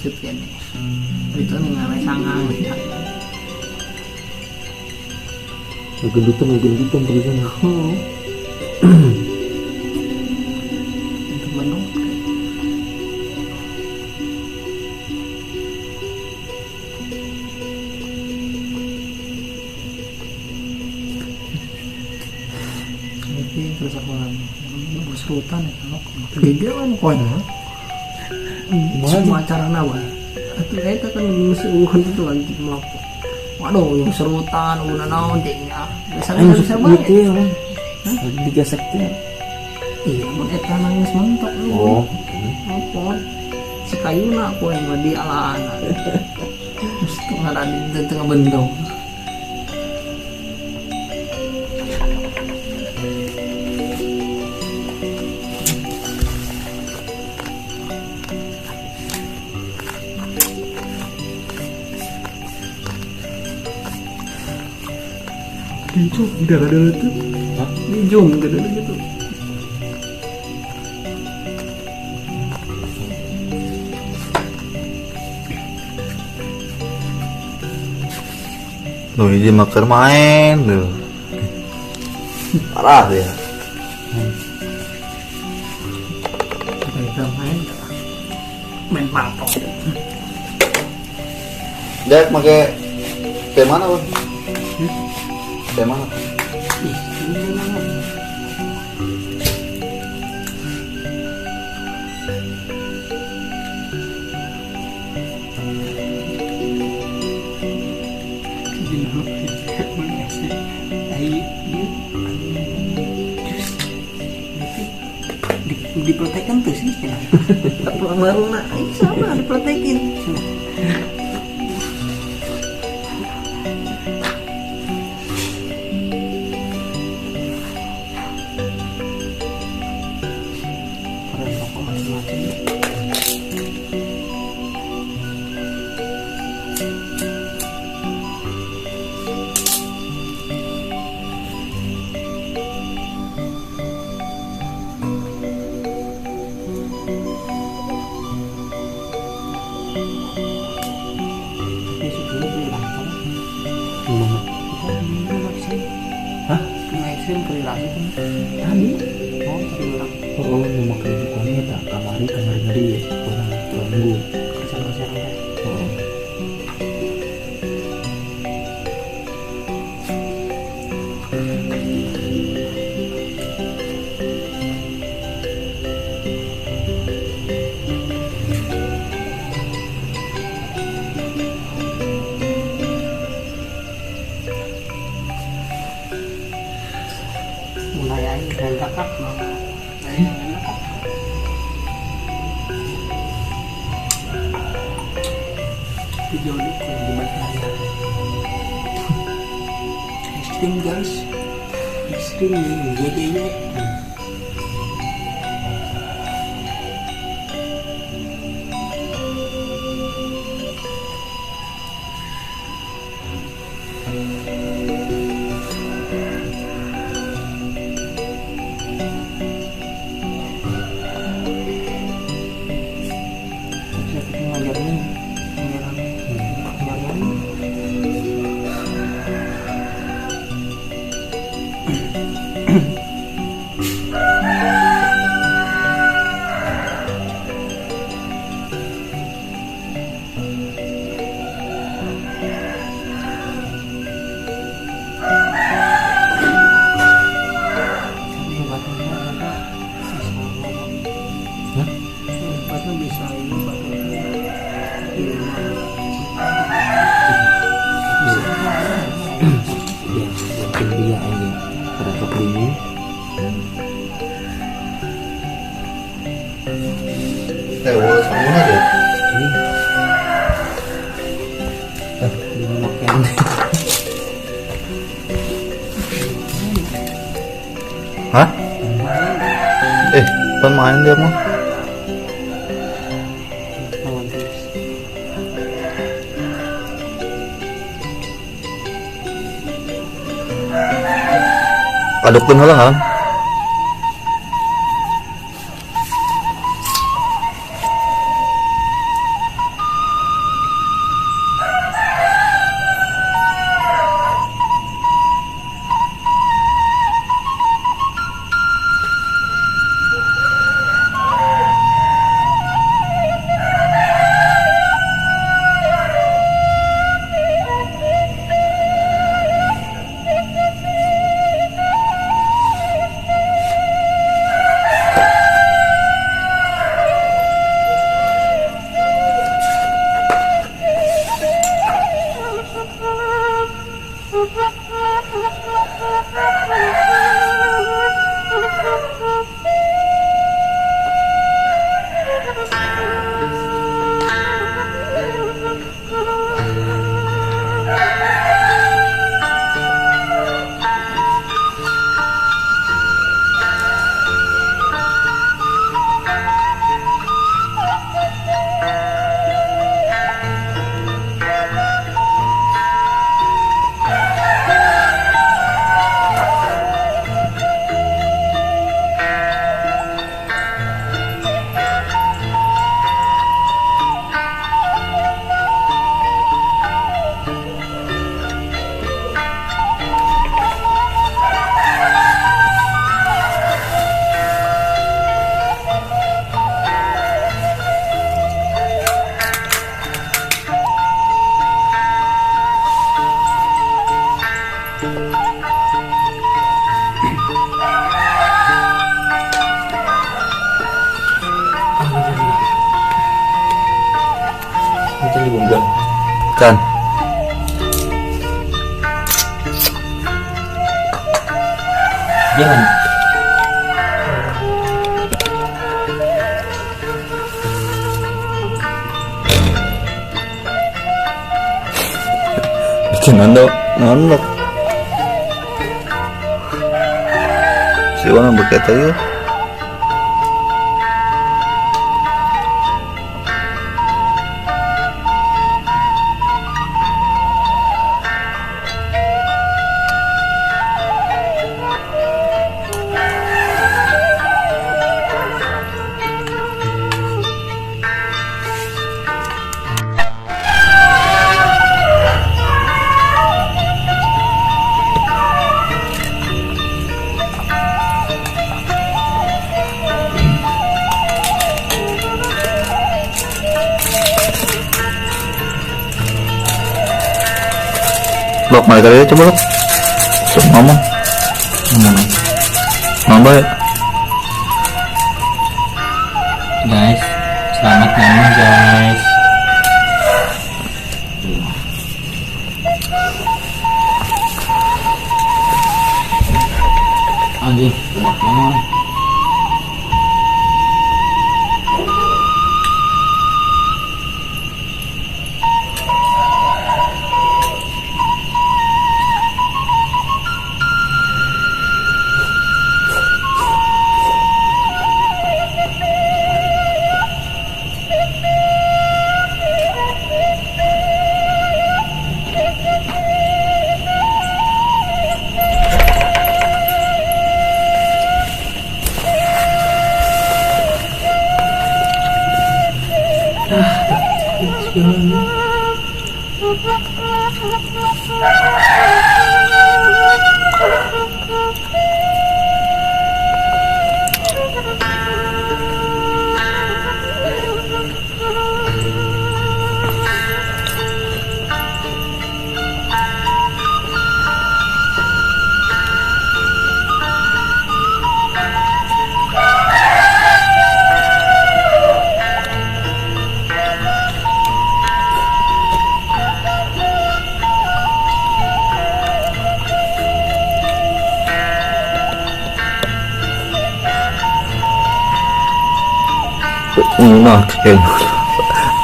isut kene. Itu ningali sangang ya. Gendutan tulisan. Oh. Itu benung. Ini terus aku bos rutan ya kalau kegegeran koin. Semua acara nawa. Itu kita kan musuhan itu lagi mau. Waduh, yang serutan, udah naon dingnya. Biasanya bisa banget. Itu ya, lagi digesek teh. Iya, mun eta nangis mentok lu. Oh, Apa? Si kayuna aku yang di ala-ala. Terus tengah ada di tengah bendong. itu udah ada itu. Di zoom gitu gitu. Loh, ini maker main tuh. Parah ya. Kita main patok. Dek pakai teh mana, Bang? Teh mana? Ih, ini mana? Dipletekan tuh sih baru nak sama dipletekin keren rokok macam-macam. Hah? Ekstrim perilaku kan Tadi? oh perilaku Oh, mau makan bukannya tak kamari ngeri orang ganggu. kerja kayak Oh. mulai aja dan kakak video ini yang dibaca ekstrim guys ekstrim nih GG-nya bisa ini Mungkin dia aja pada top bingung. Wala sa muna deh. Ini makan. Hah? Pemain dia mah. Adukkeun heula ha. Ini bunggal. Kan. Jangan. Bikin nonok. Siapa yang berkata ya? Lok, balik kali ya, coba Lok. Terus ngomong baik. Guys, selamat ngomong guys. Anjing, selamat ngomong. Nah, kayak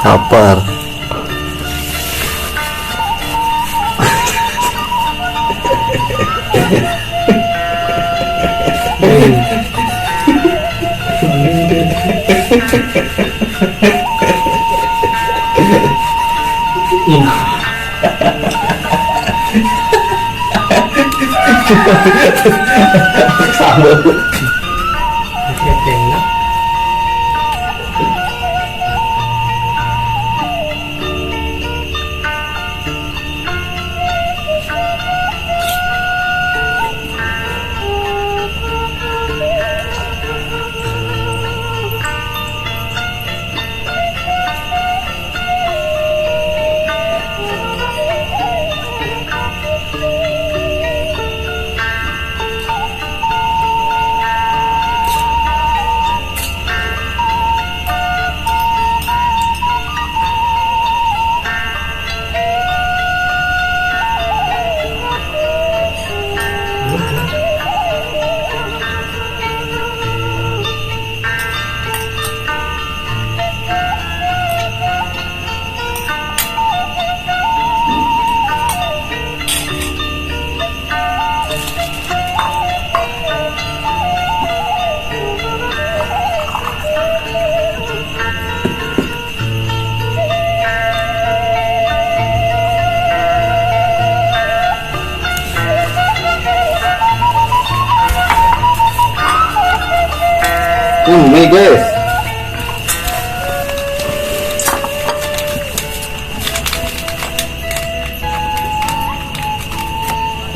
kapar. Sambal. Mie guys.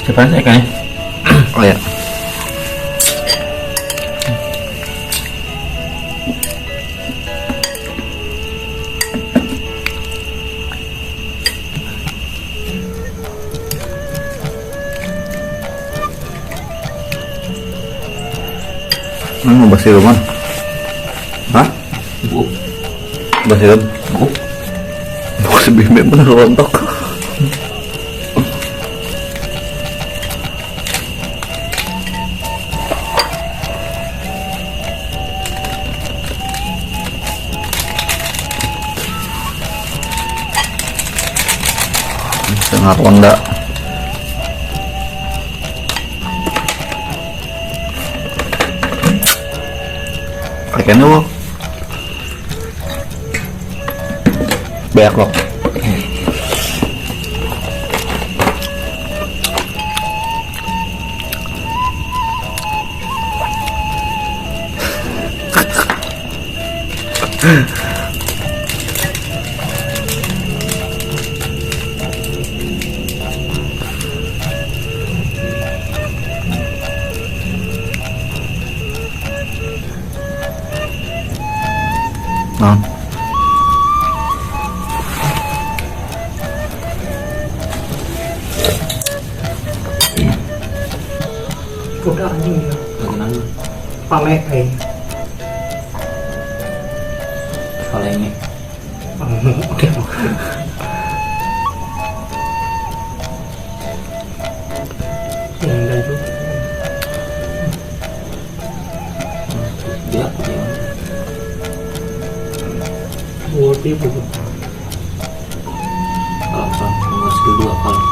Siapa saya kan? Oh ya. Basi Roman. Hah? Bu. Basi Rom. Bu. Basi Bimbe bener rontok. Sangat ronda. Ikannya wo banyak loh. Nah. Udah anjing ya. Kenapa? Pale kayak. Kalau ini Oke. Enggak juga. dia apa dia? Bodi buku. Apa? Nomor kedua kali.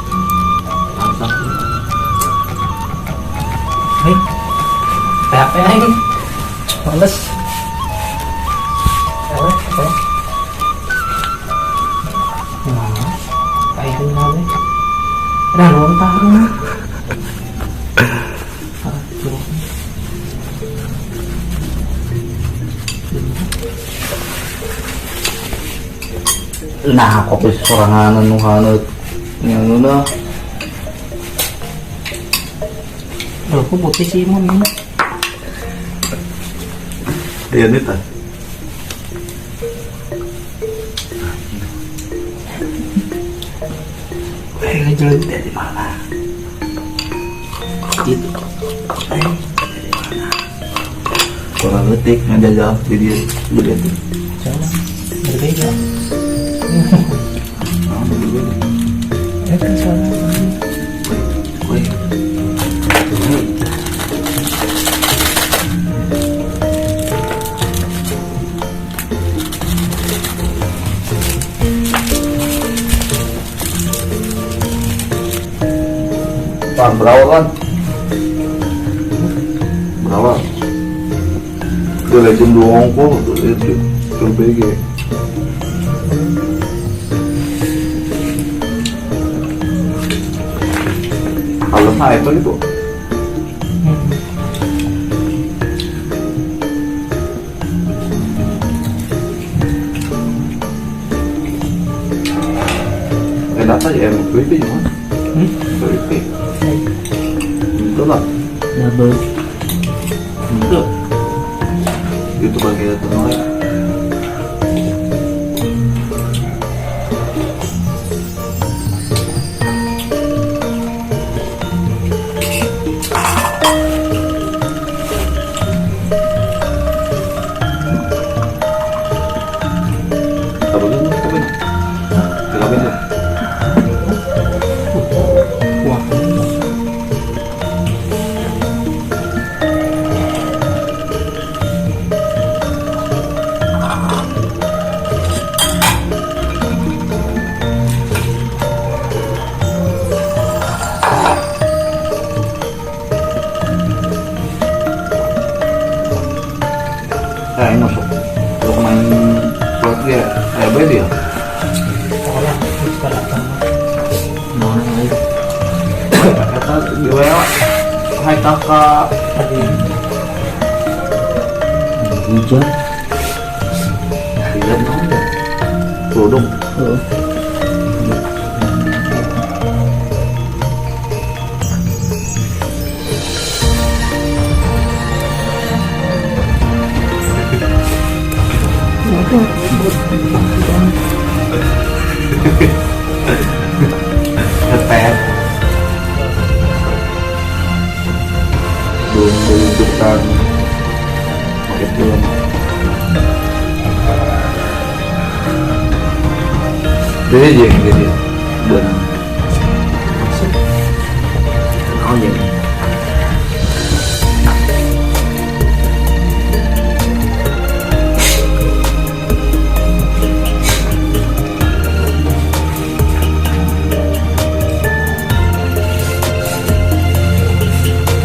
Langsung. Hei. PHP lagi. Males. Apa? Nah, kayak gimana? Udah lontar. Nah, kopi sorangan anu hanut yang na. Loh, kok putih sih mon ini? Iya nih ta. Ngejelek dari mana? Gitu. Orang letik ngajajal di dia begitu. Jangan berbeda. Ah, begitu. Kan salah. Woi. Pak, berapa kan? Berapa? Itu legend doang kok, itu BG. Kalau saya itu gitu. Enak aja MVP gimana? MVP. Itu lah. Double. Itu. Itu bagian itu nolak. Apa gitu? Apa itu? Wah. Nah, ini masuk. Kalau main slot dia kayak beda ya. Orang sekarang sama. Mana lagi? Kata di WA, hai kakak. Tadi hujan. Lihat dong ya. Produk. Ngetes. Belum diluncurkan. Oke, belum. Jadi aja yang jadi dan kau jadi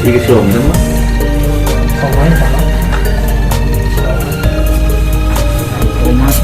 cái sườn đúng không? Không mấy cả lắm. Tomat.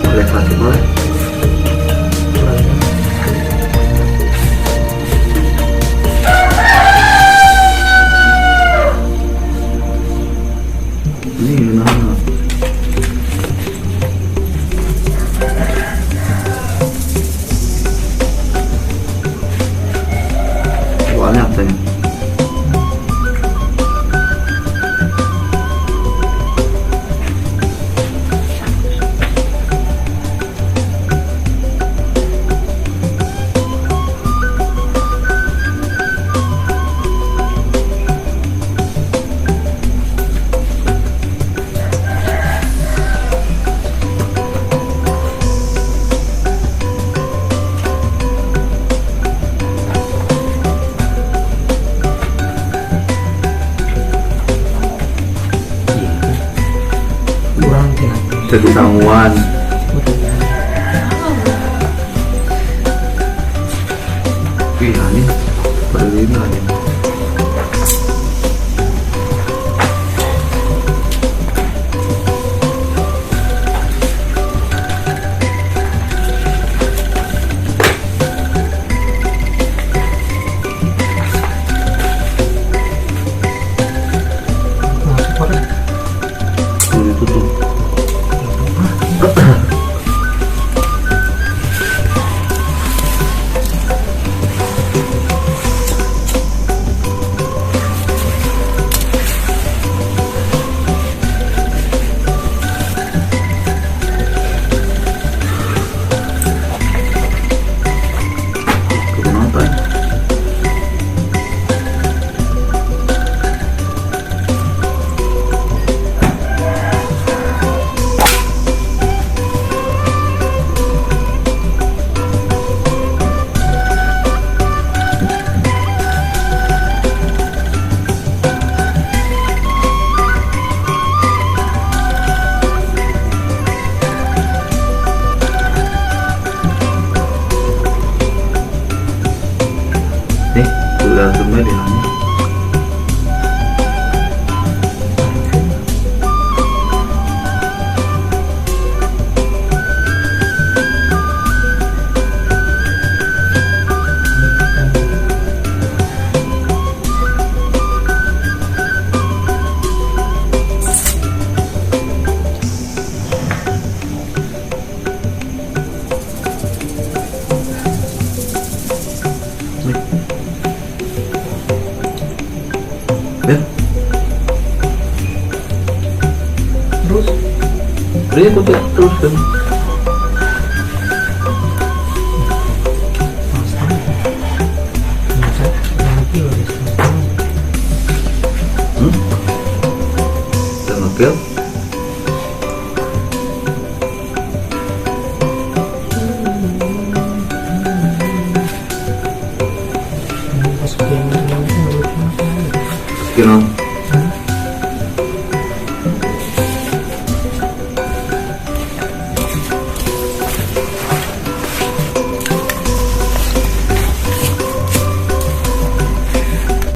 Boleh klasik boleh. Ini gimana? Soalnya apa ya? Ketahuan. Iya nih, berlima nih. Tutup. Nih, udah semua di dalamnya. Beri aku teruskan. Dan oke. Pas game Sekian.